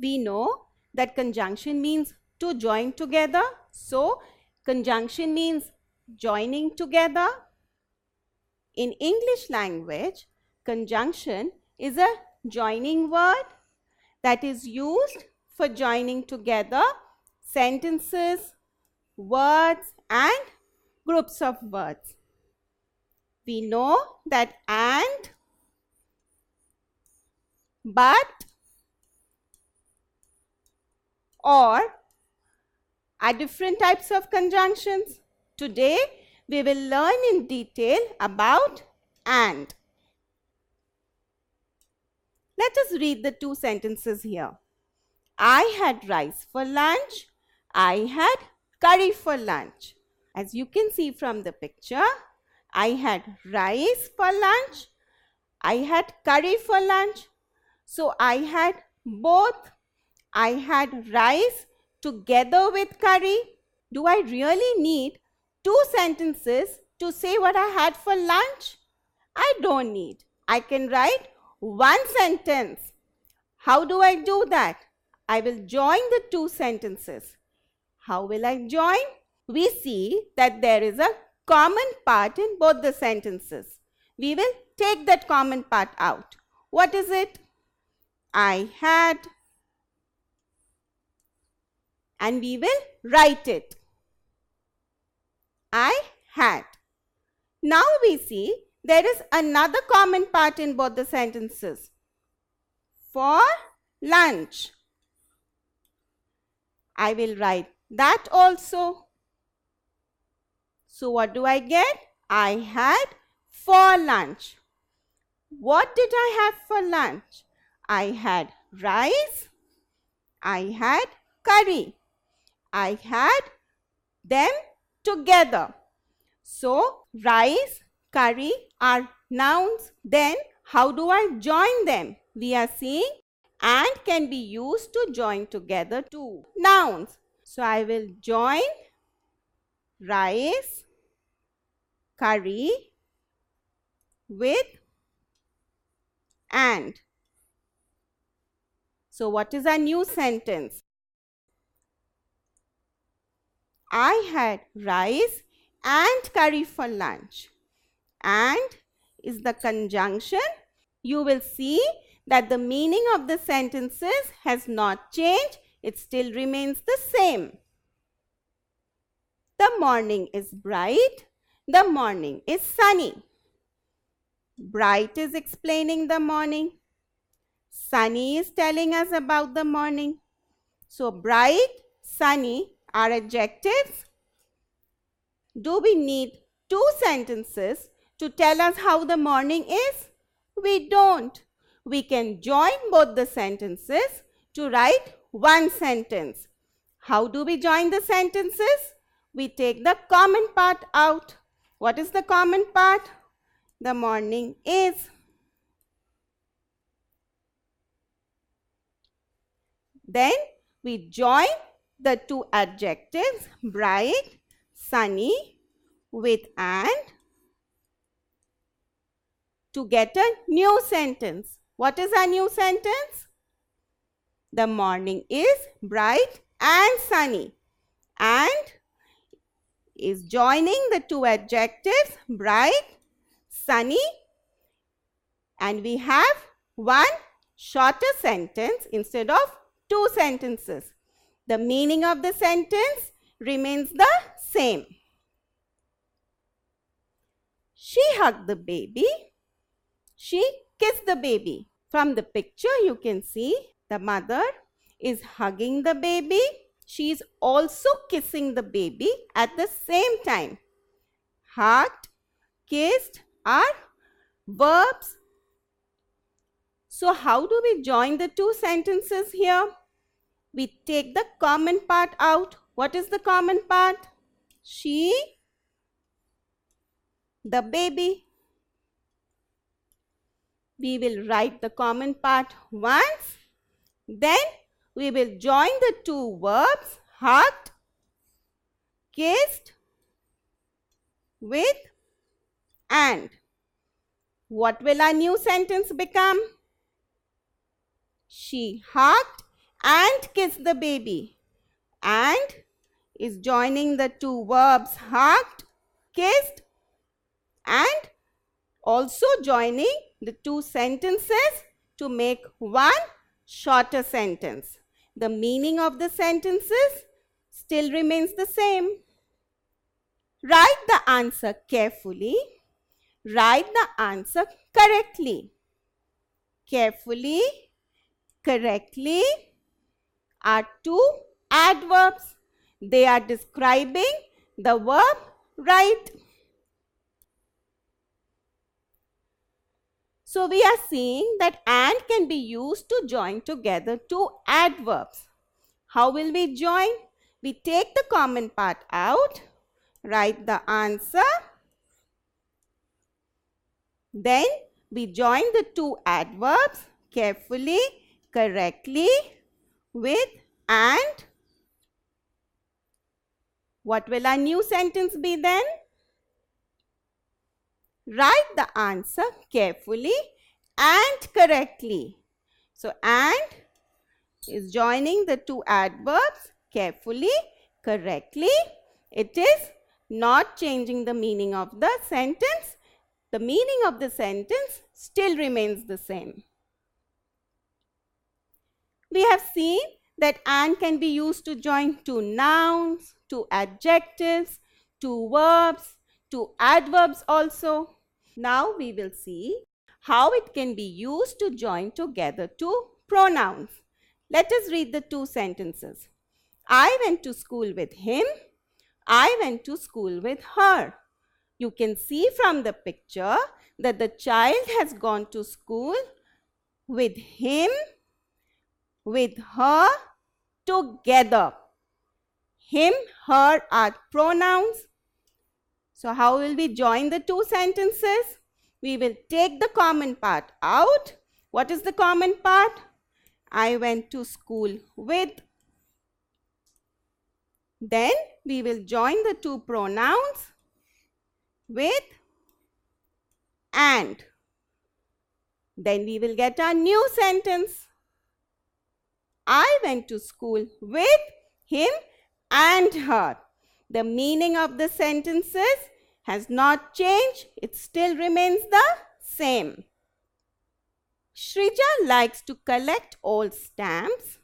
We know that conjunction means to join together. So, conjunction means joining together. In English language, conjunction is a joining word that is used for joining together sentences, words and groups of words. We know that and, but, or are different types of conjunctions. Today, we will learn in detail about and. Let us read the two sentences here. I had rice for lunch. I had curry for lunch. As you can see from the picture, I had rice for lunch. I had curry for lunch. So I had both. I had rice together with curry. Do I really need two sentences to say what I had for lunch? I don't need. I can write one sentence. How do I do that? I will join the two sentences. How will I join? We see that there is a common part in both the sentences. We will take that common part out. What is it? I had, and we will write it. I had. Now we see there is another common part in both the sentences. For lunch. I will write that also. So what do I get? I had for lunch. What did I have for lunch? I had rice. I had curry. I had them together. So rice, curry are nouns. Then how do I join them? We are seeing and can be used to join together two nouns. So I will join rice, curry with and. So what is our new sentence? I had rice and curry for lunch. And is the conjunction. You will see that the meaning of the sentences has not changed. It still remains the same. The morning is bright. The morning is sunny. Bright is explaining the morning. Sunny is telling us about the morning. So bright, sunny are adjectives. Do we need two sentences to tell us how the morning is? We don't. We can join both the sentences to write one sentence. How do we join the sentences? We take the common part out. What is the common part? The morning is. Then we join the two adjectives bright, sunny with and to get a new sentence. What is our new sentence? The morning is bright and sunny. And is joining the two adjectives bright, sunny, and we have one shorter sentence instead of two sentences. The meaning of the sentence remains the same. She hugged the baby. She kissed the baby. From the picture you can see the mother is hugging the baby. She is also kissing the baby at the same time. Hugged, kissed are verbs. So how do we join the two sentences here? We take the common part out. What is the common part? She, the baby. We will write the common part once. Then we will join the two verbs hugged, kissed with and. What will our new sentence become? She hugged and kiss the baby. And is joining the two verbs hugged, kissed, and also joining the two sentences to make one shorter sentence. The meaning of the sentences still remains the same. Write the answer carefully. Write the answer correctly. Carefully, correctly are two adverbs. They are describing the verb write. So we are seeing that and can be used to join together two adverbs. How will we join? We take the common part out, write the answer, then we join the two adverbs carefully, correctly with and. What will our new sentence be then? Write the answer carefully and correctly. So, and is joining the two adverbs carefully, correctly. It is not changing the meaning of the sentence. The meaning of the sentence still remains the same. We have seen that and can be used to join two nouns, two adjectives, two verbs, two adverbs also. Now we will see how it can be used to join together two pronouns. Let us read the two sentences. I went to school with him. I went to school with her. You can see from the picture that the child has gone to school with him, with her, together. Him, her are pronouns. So how will we join the two sentences? We will take the common part out. What is the common part? I went to school with. Then we will join the two pronouns with and. Then we will get our new sentence. I went to school with him and her. The meaning of the sentences has not changed. It still remains the same. Shrija likes to collect old stamps.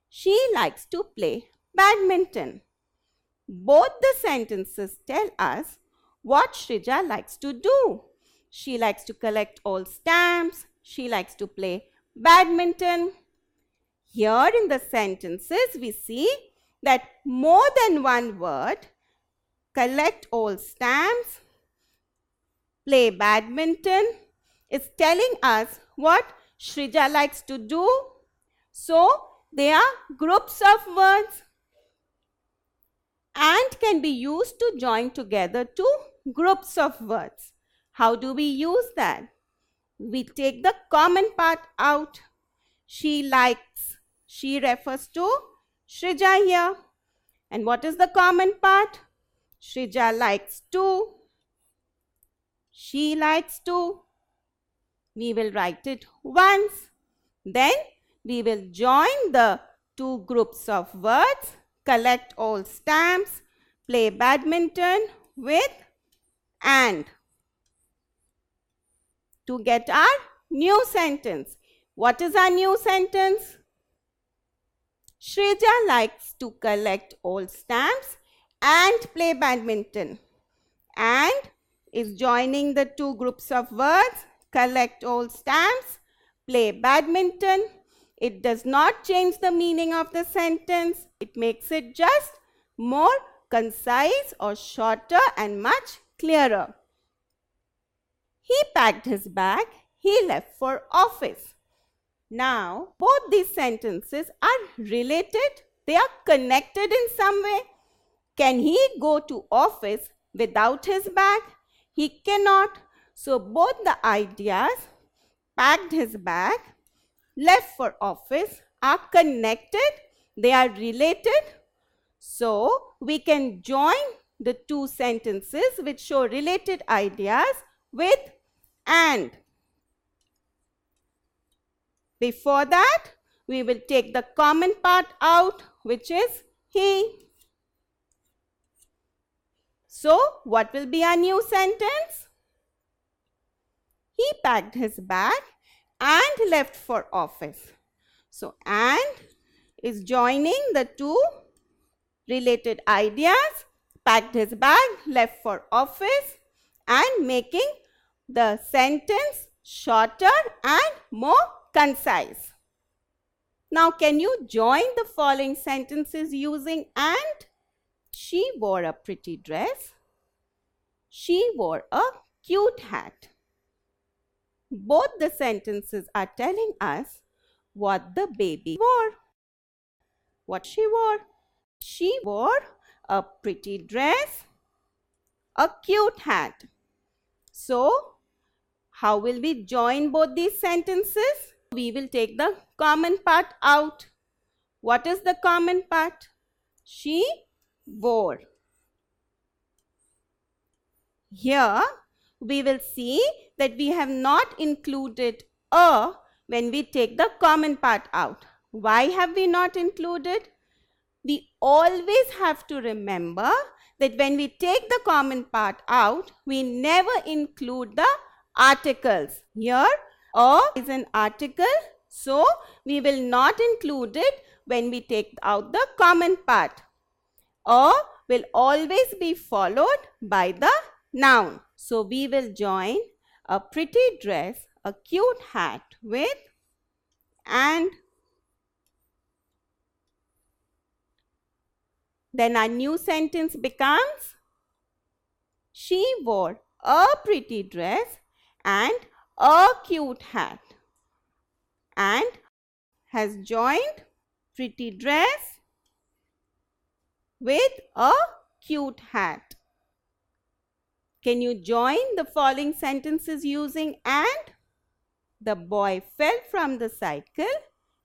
She likes to play badminton. Both the sentences tell us what Shrija likes to do. She likes to collect old stamps. She likes to play badminton. Here in the sentences, we see that more than one word, collect old stamps, play badminton, is telling us what Shrija likes to do. So, they are groups of words and can be used to join together two groups of words. How do we use that? We take the common part out. She likes. She refers to Shrija here. And what is the common part? Shrija likes to. She likes to. We will write it once. Then we will join the two groups of words, collect old stamps, play badminton with and to get our new sentence. What is our new sentence? Shrija likes to collect old stamps and play badminton. And is joining the two groups of words, collect old stamps, play badminton. It does not change the meaning of the sentence. It makes it just more concise or shorter and much clearer. He packed his bag. He left for office. Now, both these sentences are related. They are connected in some way. Can he go to office without his bag? He cannot. So, both the ideas, packed his bag, left for office, are connected. They are related. So, we can join the two sentences which show related ideas with and. Before that, we will take the common part out, which is he. So, what will be our new sentence? He packed his bag and left for office. So, and is joining the two related ideas, packed his bag, left for office, and making the sentence shorter and more concise. Now, can you join the following sentences using and? She wore a pretty dress. She wore a cute hat. Both the sentences are telling us what the baby wore. What she wore? She wore a pretty dress, a cute hat. So, how will we join both these sentences? We will take the common part out. What is the common part? She wore. Here, we will see that we have not included a when we take the common part out. Why have we not included? We always have to remember that when we take the common part out, we never include the articles. Here, a is an article, so we will not include it when we take out the common part. A will always be followed by the noun. So, we will join a pretty dress, a cute hat with and. Then our new sentence becomes, she wore a pretty dress and a cute hat, and has joined pretty dress with a cute hat. Can you join the following sentences using and? The boy fell from the cycle.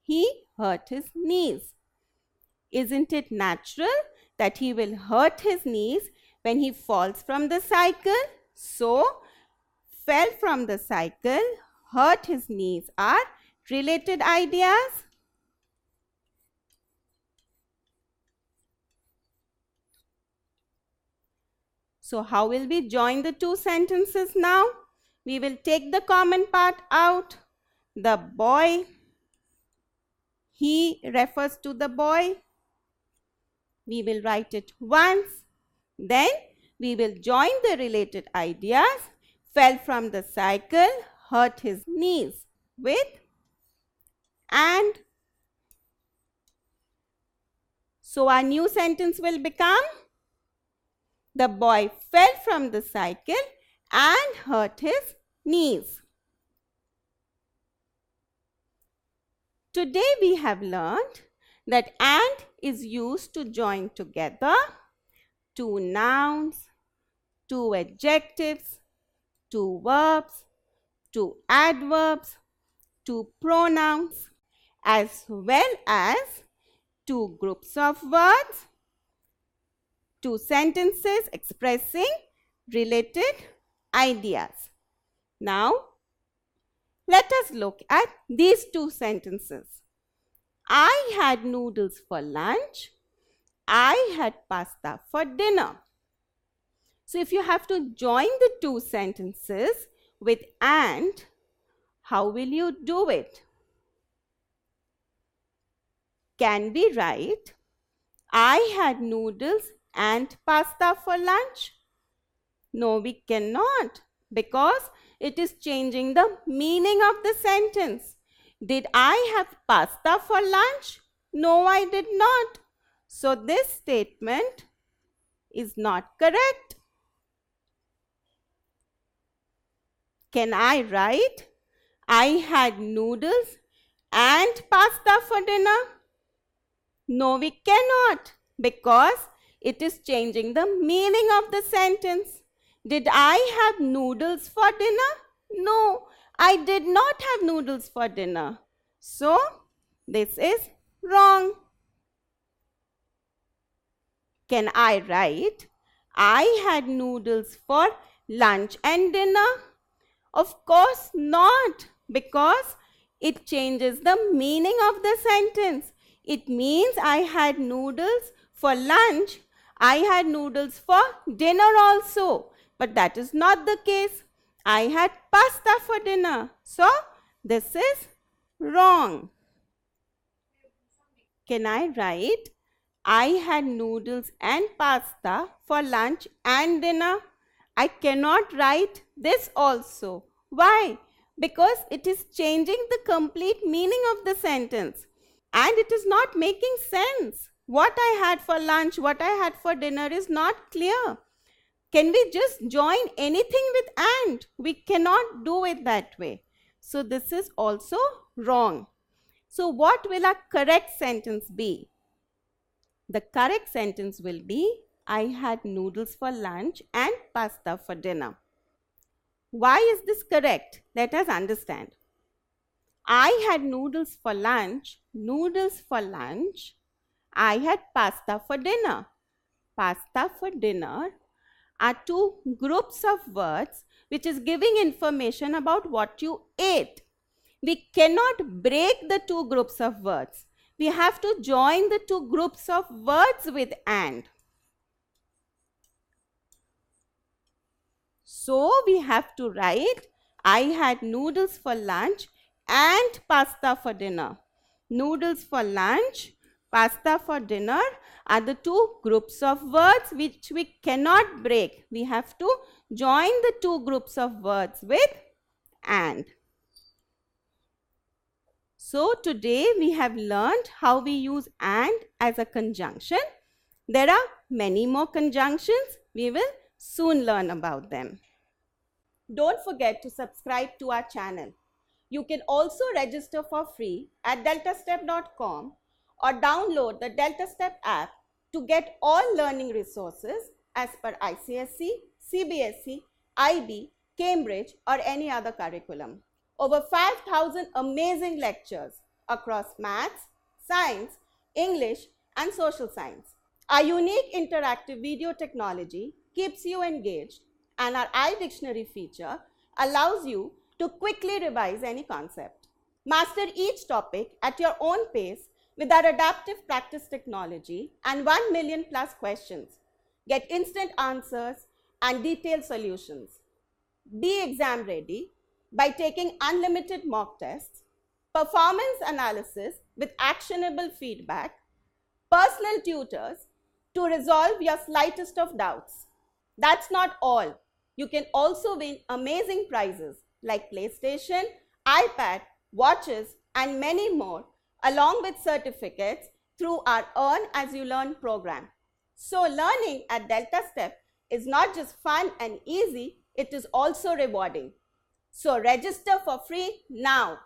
He hurt his knees. Isn't it natural that he will hurt his knees when he falls from the cycle? So, fell from the cycle, hurt his knees are related ideas. So, how will we join the two sentences now? We will take the common part out. The boy, he refers to the boy. We will write it once. Then we will join the related ideas. Fell from the cycle, hurt his knees with and. So our new sentence will become, the boy fell from the cycle and hurt his knees. Today we have learned that and is used to join together two nouns, two adjectives, two verbs, two adverbs, two pronouns, as well as two groups of words, two sentences expressing related ideas. Now, let us look at these two sentences. I had noodles for lunch. I had pasta for dinner. So, if you have to join the two sentences with and, how will you do it? Can we write, I had noodles and pasta for lunch? No, we cannot, because it is changing the meaning of the sentence. Did I have pasta for lunch? No, I did not. So, this statement is not correct. Can I write, I had noodles and pasta for dinner? No, we cannot, because it is changing the meaning of the sentence. Did I have noodles for dinner? No, I did not have noodles for dinner. So, this is wrong. Can I write, I had noodles for lunch and dinner? Of course not, because It changes the meaning of the sentence. It means I had noodles for lunch. I had noodles for dinner also. But that is not the case. I had pasta for dinner. So, this is wrong. Can I write, I had noodles and pasta for lunch and dinner? I cannot write this also. Why? Because it is changing the complete meaning of the sentence and it is not making sense. What I had for lunch, what I had for dinner is not clear. Can we just join anything with and? We cannot do it that way. So this is also wrong. So what will our correct sentence be? The correct sentence will be, I had noodles for lunch and pasta for dinner. Why is this correct? Let us understand. I had noodles for lunch. I had pasta for dinner. Pasta for dinner are two groups of words which is giving information about what you ate. We cannot break the two groups of words. We have to join the two groups of words with and. So we have to write, I had noodles for lunch and pasta for dinner. Noodles for lunch, pasta for dinner are the two groups of words which we cannot break. We have to join the two groups of words with and. So today we have learned how we use and as a conjunction. There are many more conjunctions. We will soon learn about them. Don't forget to subscribe to our channel. You can also register for free at deltastep.com or download the DeltaStep app to get all learning resources as per ICSE, CBSE, IB, Cambridge or any other curriculum. Over 5,000 amazing lectures across maths, science, English and social science. Our unique interactive video technology keeps you engaged and our iDictionary feature allows you to quickly revise any concept. Master each topic at your own pace with our adaptive practice technology and 1 million plus questions. Get instant answers and detailed solutions. Be exam ready by taking unlimited mock tests, performance analysis with actionable feedback, personal tutors to resolve your slightest of doubts. That's not all. You can also win amazing prizes like PlayStation, iPad, watches and many more along with certificates through our Earn As You Learn program. So learning at DeltaStep is not just fun and easy, it is also rewarding. So register for free now.